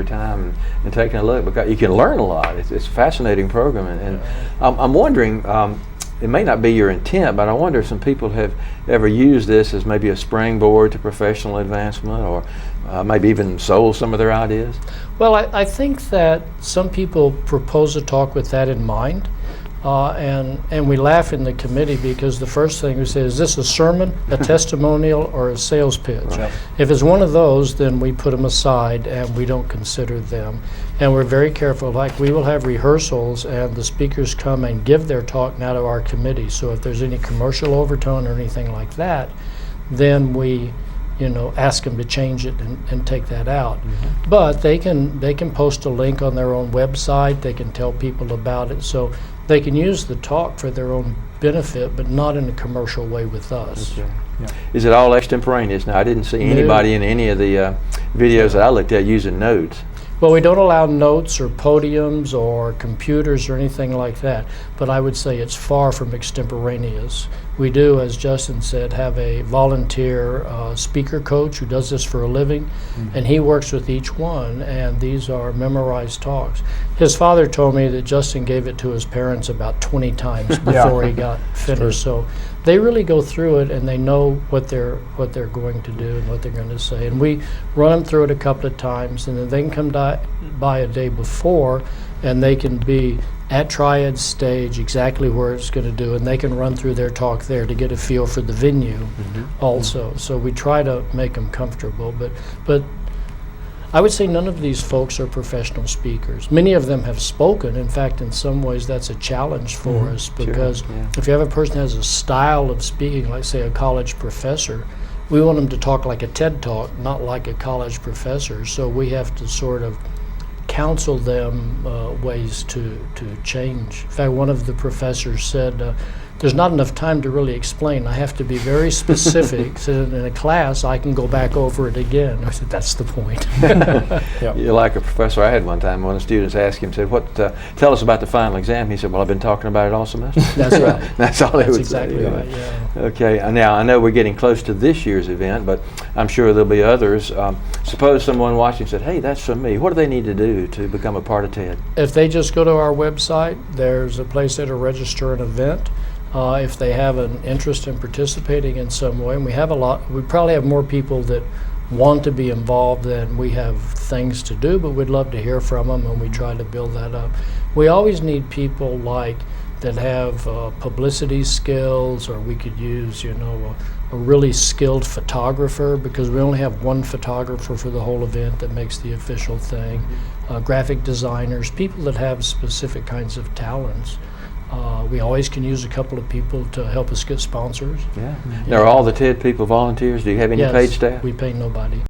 your time and taking a look, because you can learn a lot. It's a fascinating program, and I'm wondering, it may not be your intent, but I wonder if some people have ever used this as maybe a springboard to professional advancement, or maybe even sold some of their ideas. Well, I think that some people propose a talk with that in mind. And we laugh in the committee because the first thing we say, is this a sermon, a testimonial, or a sales pitch? Right. If it's one of those, then we put them aside and we don't consider them. And we're very careful. Like, we will have rehearsals and the speakers come and give their talk now to our committee. So if there's any commercial overtone or anything like that, then we ask them to change it and take that out. Mm-hmm. But they can post a link on their own website. They can tell people about it. So they can use the talk for their own benefit, but not in a commercial way with us. Okay. Yeah. Is it all extemporaneous? Now, I didn't see anybody in any of the videos that I looked at using notes. Well, we don't allow notes or podiums or computers or anything like that, but I would say it's far from extemporaneous. We do, as Justin said, have a volunteer speaker coach who does this for a living, and he works with each one, and these are memorized talks. His father told me that Justin gave it to his parents about 20 times before he got finished. So they really go through it, and they know what they're going to do and what they're going to say. And we run them through it a couple of times, and then they can come by a day before, and they can be at Triad stage exactly where it's going to do, and they can run through their talk there to get a feel for the venue also. So we try to make them comfortable, but I would say none of these folks are professional speakers. Many of them have spoken. In fact, in some ways, that's a challenge for us, because if you have a person who has a style of speaking, like, say, a college professor, we want them to talk like a TED Talk, not like a college professor. So we have to sort of counsel them ways to change. In fact, one of the professors said, there's not enough time to really explain. I have to be very specific. So in a class, I can go back over it again. I said, that's the point. You're like a professor I had one time. One of the students asked him, said, tell us about the final exam. He said, well, I've been talking about it all semester. That's right. That's all he would exactly say. Right, yeah. Okay, now I know we're getting close to this year's event, but I'm sure there'll be others. Suppose someone watching said, hey, that's for me. What do they need to do to become a part of TED? If they just go to our website, there's a place there to register an event. If they have an interest in participating in some way, and we probably have more people that want to be involved than we have things to do, but we'd love to hear from them, and we try to build that up. We always need people that have publicity skills, or we could use, a really skilled photographer, because we only have one photographer for the whole event that makes the official thing. Graphic designers, people that have specific kinds of talents. We always can use a couple of people to help us get sponsors. Yeah. Now, are all the TED people volunteers? Do you have any paid staff? We pay nobody.